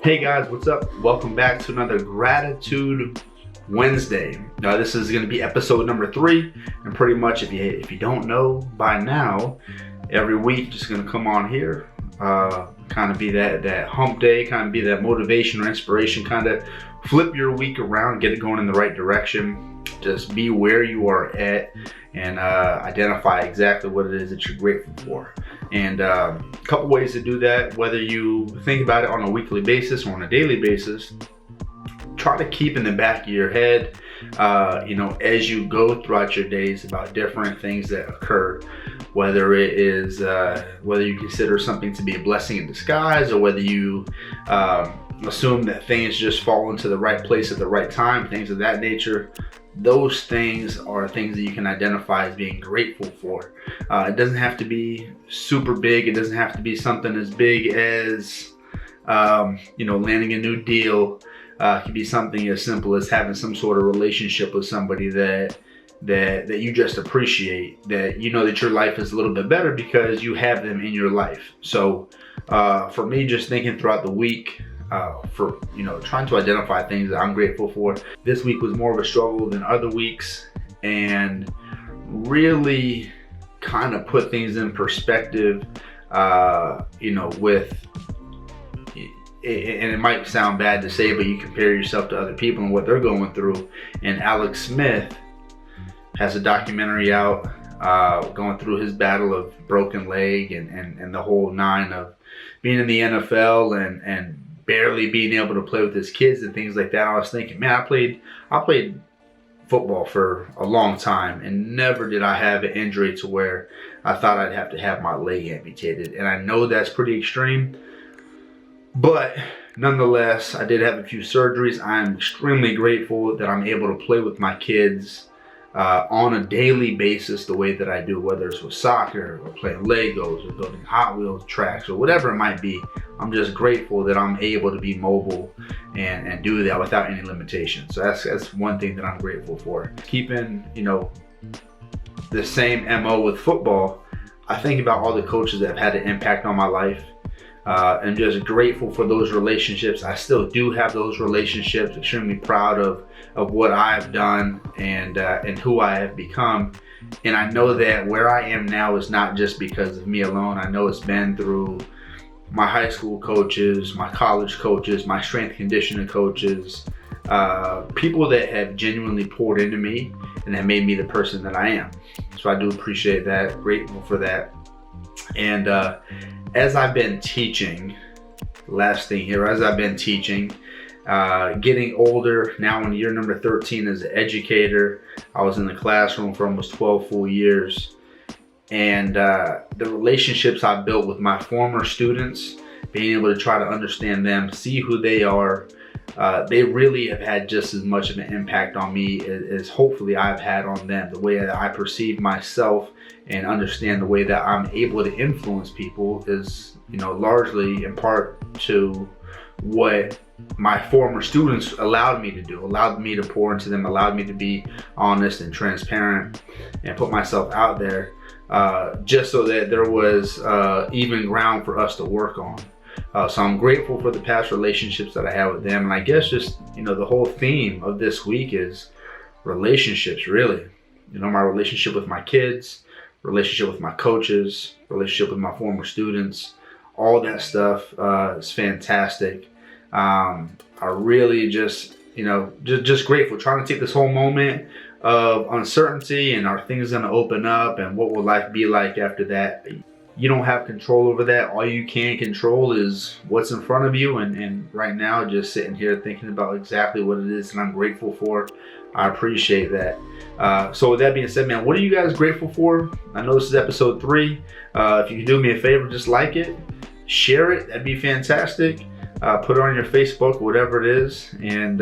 Hey guys, what's up? Welcome back to another Gratitude Wednesday. Now this is going to be episode number 3, and pretty much if you don't know by now, every week just going to come on here, kind of be that hump day, kind of be that motivation or inspiration, kind of flip your week around, get it going in the right direction. Just be where you are at and identify exactly what it is that you're grateful for. And a couple ways to do that, whether you think about it on a weekly basis or on a daily basis, try to keep in the back of your head, as you go throughout your days about different things that occur, whether it is, whether you consider something to be a blessing in disguise, or whether you assume that things just fall into the right place at the right time, things of that nature. Those things are things that you can identify as being grateful for. It doesn't have to be super big. It doesn't have to be something as big as, landing a new deal. It could be something as simple as having some sort of relationship with somebody that you just appreciate, that you know that your life is a little bit better because you have them in your life. So for me, just thinking throughout the week, trying to identify things that I'm grateful for. This week was more of a struggle than other weeks, and really kind of put things in perspective, with, and it might sound bad to say, but you compare yourself to other people and what they're going through. And Alex Smith has a documentary out, going through his battle of broken leg and the whole nine of being in the NFL and barely being able to play with his kids and things like that. I was thinking, man, I played football for a long time, and never did I have an injury to where I thought I'd have to have my leg amputated. And I know that's pretty extreme, but nonetheless, I did have a few surgeries. I'm extremely grateful that I'm able to play with my kids on a daily basis the way that I do, whether it's with soccer or playing Legos or building Hot Wheels tracks or whatever it might be. I'm just grateful that I'm able to be mobile and do that without any limitations. So that's one thing that I'm grateful for. Keeping, the same MO with football, I think about all the coaches that have had an impact on my life. And just grateful for those relationships. I still do have those relationships. Extremely proud of what I've done and who I have become. And I know that where I am now is not just because of me alone. I know it's been through my high school coaches, my college coaches, my strength conditioning coaches, people that have genuinely poured into me and have made me the person that I am. So I do appreciate that, grateful for that. And as I've been teaching, getting older, now in year number 13 as an educator, I was in the classroom for almost 12 full years. And the relationships I built with my former students, being able to try to understand them, see who they are, they really have had just as much of an impact on me as hopefully I've had on them. The way that I perceive myself and understand the way that I'm able to influence people is, largely in part to what my former students allowed me to do, allowed me to pour into them, allowed me to be honest and transparent and put myself out there, just so that there was even ground for us to work on. So I'm grateful for the past relationships that I have with them. And I guess just, the whole theme of this week is relationships, really. My relationship with my kids, relationship with my coaches, relationship with my former students, all that stuff is fantastic. I really just grateful, trying to take this whole moment of uncertainty and are things going to open up and what will life be like after that. You don't have control over that. All you can control is what's in front of you. And right now, just sitting here thinking about exactly what it is and I'm grateful for. I appreciate that. So with that being said, man, what are you guys grateful for? I know this is episode 3. If you could do me a favor, just like it, share it. That'd be fantastic. Put it on your Facebook, whatever it is. And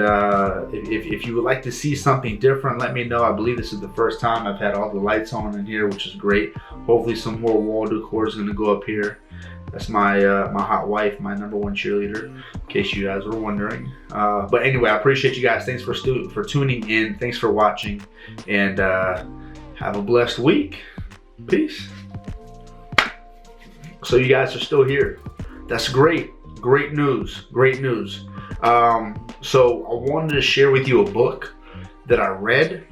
if you would like to see something different, let me know. I believe this is the first time I've had all the lights on in here, which is great. Hopefully some more wall decor is going to go up here. That's my hot wife, my number 1 cheerleader, in case you guys were wondering. But anyway, I appreciate you guys. Thanks for tuning in. Thanks for watching. And have a blessed week. Peace. So you guys are still here. That's great. great news, great news. So I wanted to share with you a book that I read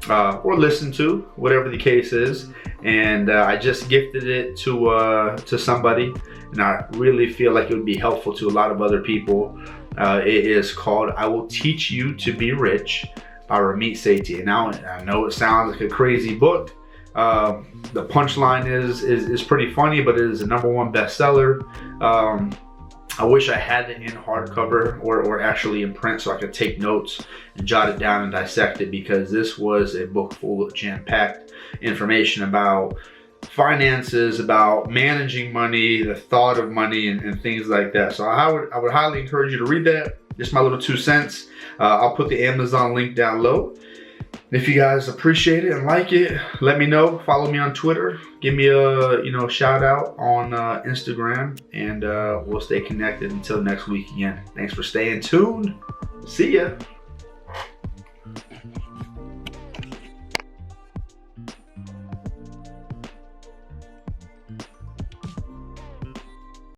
or listened to, whatever the case is, and I just gifted it to somebody, and I really feel like it would be helpful to a lot of other people. It is called "I Will Teach You to Be Rich" by Ramit Sethi. Now I know it sounds like a crazy book. The punchline is pretty funny, but it is a #1 bestseller. I wish I had it in hardcover or actually in print so I could take notes and jot it down and dissect it, because this was a book full of jam-packed information about finances, about managing money, the thought of money, and things like that. So I would highly encourage you to read that. Just my little 2 cents. I'll put the Amazon link down low. If you guys appreciate it and like it, let me know. Follow me on Twitter. Give me a shout out on Instagram, and we'll stay connected until next week again. Thanks for staying tuned. See ya.